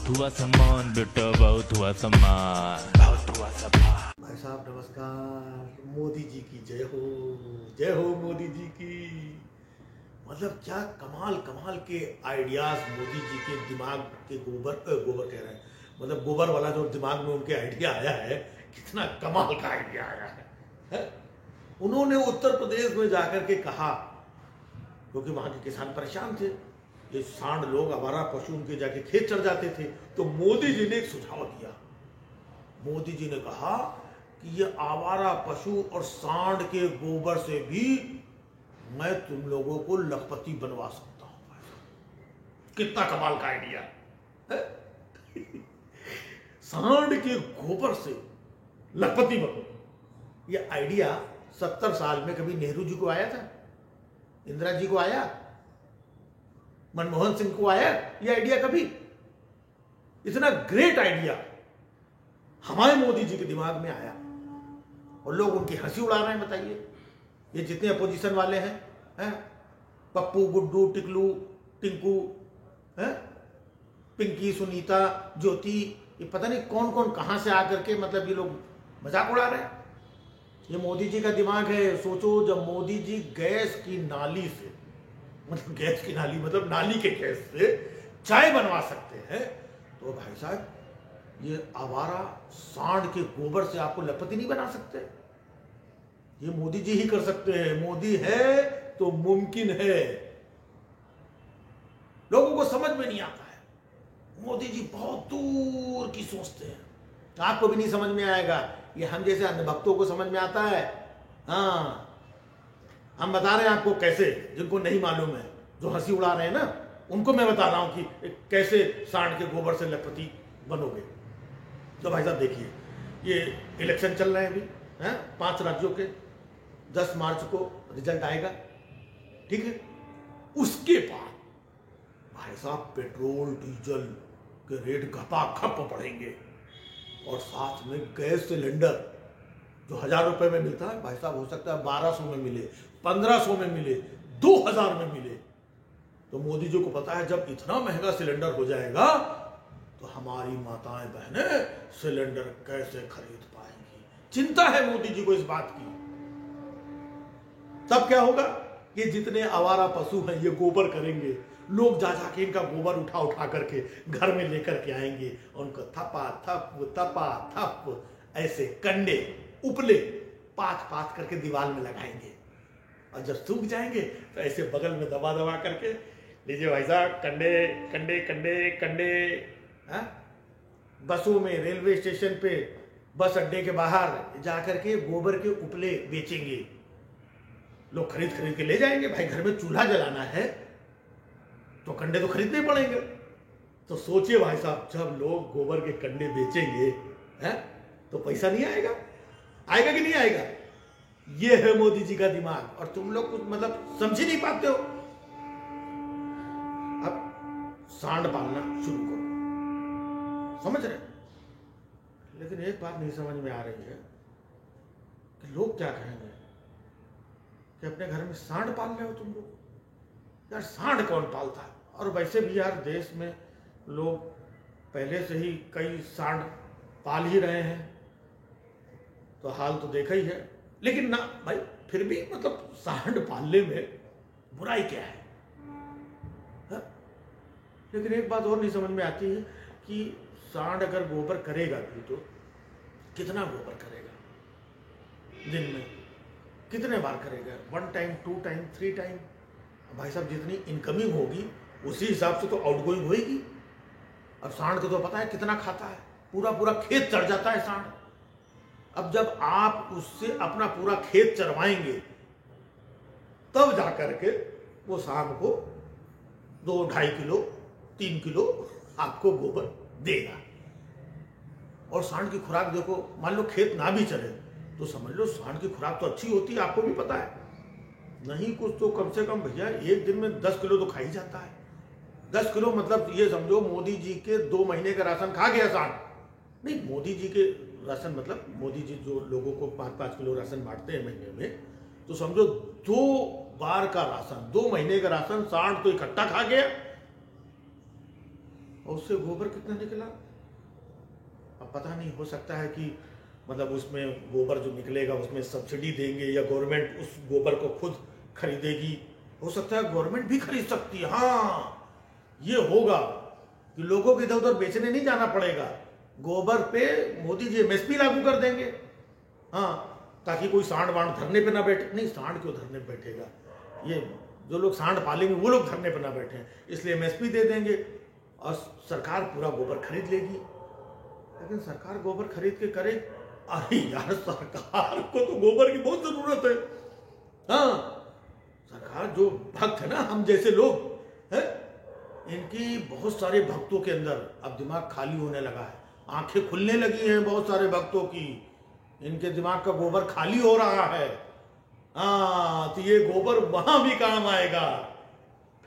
बहुत हुआ सामान बेटा, बहुत हुआ सामान, बहुत हुआ सामान। भाई साहब नमस्कार। मोदी जी की जय हो मोदी जी की। मतलब क्या कमाल कमाल के आइडियाज मोदी जी के दिमाग के गोबर कह रहे हैं, मतलब गोबर वाला जो दिमाग में उनके आइडिया आया है, कितना कमाल का आइडिया आया है? उन्होंने उत्तर प्रदेश में जाकर के कहा, क्योंकि वहां के किसान परेशान थे, ये सांड लोग आवारा पशु उनके जाके खेत चढ़ जाते थे, तो मोदी जी ने एक सुझाव दिया। मोदी जी ने कहा कि ये आवारा पशु और सांड के गोबर से भी मैं तुम लोगों को लखपति बनवा सकता हूं। कितना कमाल का आइडिया है? सांड के गोबर से लखपति बनो। ये आइडिया 70 साल में कभी नेहरू जी को आया था, इंदिरा जी को आया, मनमोहन सिंह को आया ये आइडिया कभी? इतना ग्रेट आइडिया हमारे मोदी जी के दिमाग में आया और लोग उनकी हंसी उड़ा रहे हैं। बताइए, ये जितने अपोजिशन वाले हैं, पप्पू, गुड्डू, टिकलू, टिंकू, पिंकी, सुनीता, ज्योति, ये पता नहीं कौन कौन कहां से आकर के मतलब ये लोग मजाक उड़ा रहे हैं। ये मोदी जी का दिमाग है। सोचो, जब मोदी जी गैस की नाली से, मतलब गैस की नाली मतलब नाली के गैस से चाय बनवा सकते हैं, तो भाई साहब ये आवारा सांड के गोबर से आपको लखपति नहीं बना सकते? ये मोदी जी ही कर सकते हैं। मोदी है तो मुमकिन है। लोगों को समझ में नहीं आता है। मोदी जी बहुत दूर की सोचते हैं। आपको भी नहीं समझ में आएगा। ये हम जैसे अंधभक्तों को समझ में आता है। हाँ, हम बता रहे हैं आपको कैसे, जिनको नहीं मालूम है, जो हंसी उड़ा रहे हैं ना, उनको मैं बता रहा हूं कि कैसे सांड के गोबर से लखपति बनोगे। तो भाई साहब देखिए, ये इलेक्शन चल रहे हैं अभी, 5 राज्यों के। 10 मार्च को रिजल्ट आएगा, ठीक है? उसके बाद भाई साहब पेट्रोल डीजल के रेट घपाघप बढ़ेंगे और साथ में गैस सिलेंडर जो 1000 रुपए में मिलता है, भाई साहब हो सकता है 1200 में मिले, 1500 में मिले, 2000 में मिले। तो मोदी जी को पता है जब इतना महंगा सिलेंडर हो जाएगा तो हमारी माताएं बहनें सिलेंडर कैसे खरीद पाएंगी। चिंता है मोदी जी को इस बात की। तब क्या होगा? ये जितने आवारा पशु हैं ये गोबर करेंगे। लोग जा जाके इनका गोबर उठा उठा करके घर में लेकर के आएंगे और उनको थपा थप ऐसे कंडे उपले पात करके दीवार में लगाएंगे और जब सूख जाएंगे तो ऐसे बगल में दबा दबा करके, लीजिए भाई साहब कंडे कंडे कंडे कंडे। बसों में, रेलवे स्टेशन पे, बस अड्डे के बाहर जाकर के गोबर के उपले बेचेंगे। लोग खरीद खरीद के ले जाएंगे। भाई घर में चूल्हा जलाना है तो कंडे तो खरीदने पड़ेंगे। तो सोचिए भाई साहब, जब लोग गोबर के कंडे बेचेंगे तो पैसा नहीं आएगा? आएगा कि नहीं आएगा? ये है मोदी जी का दिमाग और तुम लोग कुछ मतलब समझ ही नहीं पाते हो। अब सांड पालना शुरू करो, समझ रहे? लेकिन एक बात नहीं समझ में आ रही है कि लोग क्या कहेंगे कि अपने घर में सांड पाल रहे हो तुम लोग। यार सांड कौन पालता है? और वैसे भी यार देश में लोग पहले से ही कई सांड पाल ही रहे हैं, तो हाल तो देखा ही है। लेकिन ना भाई, फिर भी मतलब सांड पालने में बुराई क्या है? लेकिन एक बात और नहीं समझ में आती है कि सांड अगर गोबर करेगा भी तो कितना गोबर करेगा दिन में? कितने बार करेगा? 1 टाइम, 2 टाइम, 3 टाइम? भाई साहब जितनी इनकमिंग होगी उसी हिसाब से तो आउटगोइंग होगी। अब सांड को तो पता है कितना खाता है, पूरा पूरा खेत चढ़ जाता है सांड। अब जब आप उससे अपना पूरा खेत चरवाएंगे तब जाकर के वो शाम को 2-2.5 किलो 3 किलो आपको गोबर देगा। और सांड की खुराक देखो, मान लो खेत ना भी चले तो समझ लो सांड की खुराक तो अच्छी होती है, आपको भी पता है। नहीं कुछ तो कम से कम भैया एक दिन में 10 किलो तो खा ही जाता है। 10 किलो मतलब ये समझो मोदी जी के 2 महीने का राशन खा गया सांड। नहीं, मोदी जी के राशन मतलब मोदी जी जो लोगों को 5-5 किलो राशन बांटते हैं महीने में, तो समझो 2 बार का राशन, 2 महीने का राशन सांड तो इकट्ठा खा गया। और उससे गोबर कितना निकला अब पता नहीं। हो सकता है कि मतलब उसमें गोबर जो निकलेगा उसमें सब्सिडी देंगे या गवर्नमेंट उस गोबर को खुद खरीदेगी। हो सकता है गवर्नमेंट भी खरीद सकती है। हाँ, ये होगा कि लोगों को इधर उधर बेचने नहीं जाना पड़ेगा। गोबर पे मोदी जी एमएसपी लागू कर देंगे। हाँ, ताकि कोई सांड वांड धरने पे ना बैठे। नहीं, सांड क्यों धरने पे बैठेगा? ये जो लोग सांड पालेंगे वो लोग धरने पे ना बैठे, इसलिए एमएसपी दे देंगे और सरकार पूरा गोबर खरीद लेगी। लेकिन सरकार गोबर खरीद के करे, अरे यार सरकार को तो गोबर की बहुत जरूरत है। हाँ, सरकार जो भक्त है ना, हम जैसे लोग हैं, इनकी बहुत सारे भक्तों के अंदर अब दिमाग खाली होने लगा है, आंखें खुलने लगी हैं बहुत सारे भक्तों की। इनके दिमाग का गोबर खाली हो रहा है। हाँ, तो ये गोबर वहां भी काम आएगा।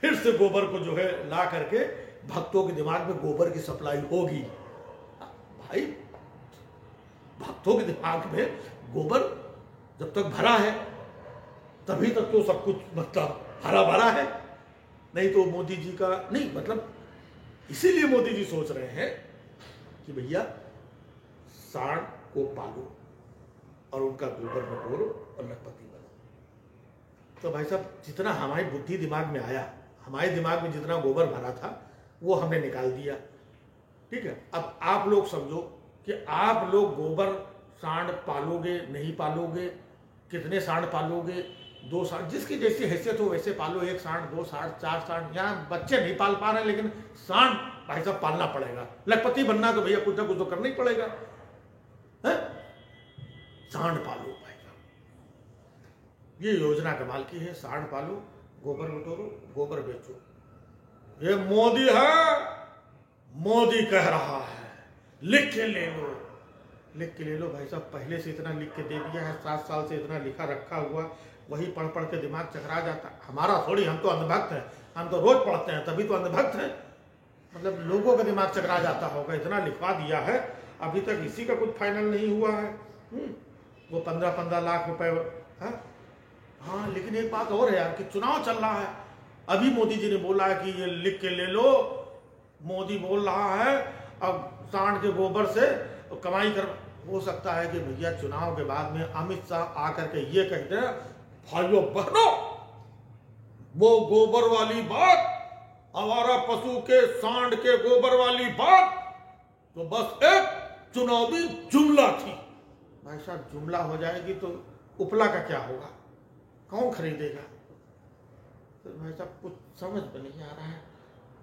फिर से गोबर को जो है ला करके भक्तों के दिमाग में गोबर की सप्लाई होगी। भाई, भक्तों के दिमाग में गोबर जब तक भरा है तभी तक तो सब कुछ मतलब हरा भरा है। नहीं तो मोदी जी का नहीं मतलब, इसीलिए मोदी जी सोच रहे हैं कि भैया सांड को पालो और उनका गोबर बटोरो और लखपति बनो। तो भाई साहब, जितना हमारी बुद्धि दिमाग में आया, हमारे दिमाग में जितना गोबर भरा था वो हमने निकाल दिया। ठीक है, अब आप लोग समझो कि आप लोग गोबर सांड पालोगे नहीं पालोगे, कितने सांड पालोगे? 2 सांड, जिसकी जैसी हैसियत हो वैसे पालो। 1 सांड, 2 सांड, 4 सांड। यहाँ बच्चे नहीं पाल पा रहे हैं, लेकिन सांड भाई साहब पालना पड़ेगा। लखपति बनना तो भैया कुछ ना कुछ तो करना ही पड़ेगा। है? सांड पालो भाई साहब, ये योजना कमाल की है। सांड पालो, गोबर बटोरो, गोबर बेचो। ये मोदी है, मोदी कह रहा है, लिख के ले लो, लिख के ले लो भाई साहब। पहले से इतना लिख के दे दिया है, 7 साल से इतना लिखा रखा हुआ, वही पढ़ पढ़ के दिमाग चकरा जाता। हमारा थोड़ी, हम तो अंधभक्त हैं, हम तो रोज पढ़ते हैं तभी तो अंधभक्त हैं। मतलब लोगों का दिमाग चकरा जाता होगा, इतना लिखवा दिया है, अभी तक इसी का कुछ फाइनल नहीं हुआ है। वो 15-15 लाख रुपए। हाँ, लेकिन एक बात और है यार कि चुनाव चल रहा है। अभी मोदी जी ने बोला है कि ये लिख के ले लो। मोदी बोल रहा है अब सांड के गोबर से कमाई कर। हो सकता है कि भैया चुनाव के बाद में अमित शाह आकर के ये कहते हैं, भाइयों बहनों, वो गोबर वाली बात, हमारा पशु के सांड के गोबर वाली बात तो बस एक चुनावी जुमला थी। भाई साहब, जुमला हो जाएगी तो उपला का क्या होगा? कौन खरीदेगा? तो भाई साहब कुछ समझ में नहीं आ रहा है।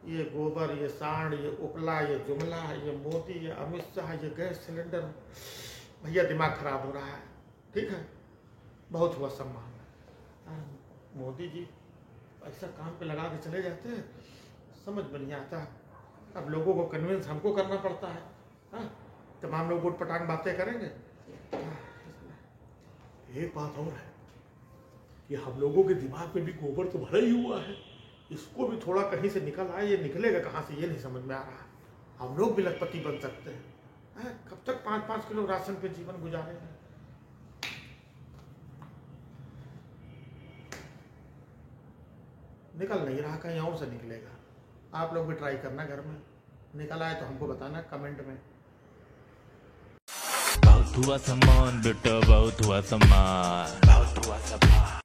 ये गोबर, ये सांड, ये उपला, ये जुमला, ये मोदी, ये अमित शाह, ये गैस सिलेंडर, भैया दिमाग खराब हो रहा है। ठीक है, बहुत हुआ सम्मान। मोदी जी ऐसा काम पे लगा के चले जाते हैं, समझ में नहीं आता। अब लोगों को कन्विंस हमको करना पड़ता है। हाँ, तमाम लोग उठ पटांग बातें करेंगे। एक बात और है कि हम लोगों के दिमाग में भी गोबर तो भरा ही हुआ है, इसको भी थोड़ा कहीं से निकल आए। ये निकलेगा कहाँ से ये नहीं समझ में आ रहा। हम लोग भी लखपति बन सकते हैं। कब तक 5-5 किलो राशन पे जीवन गुजारेंगे? निकल नहीं रहा, कहीं और से निकलेगा। आप लोग भी ट्राई करना, घर में निकल आए तो हमको बताना कमेंट में। बहुत हुआ सम्मान बेटा, बहुत हुआ सम्मान, बहुत हुआ सम्मान।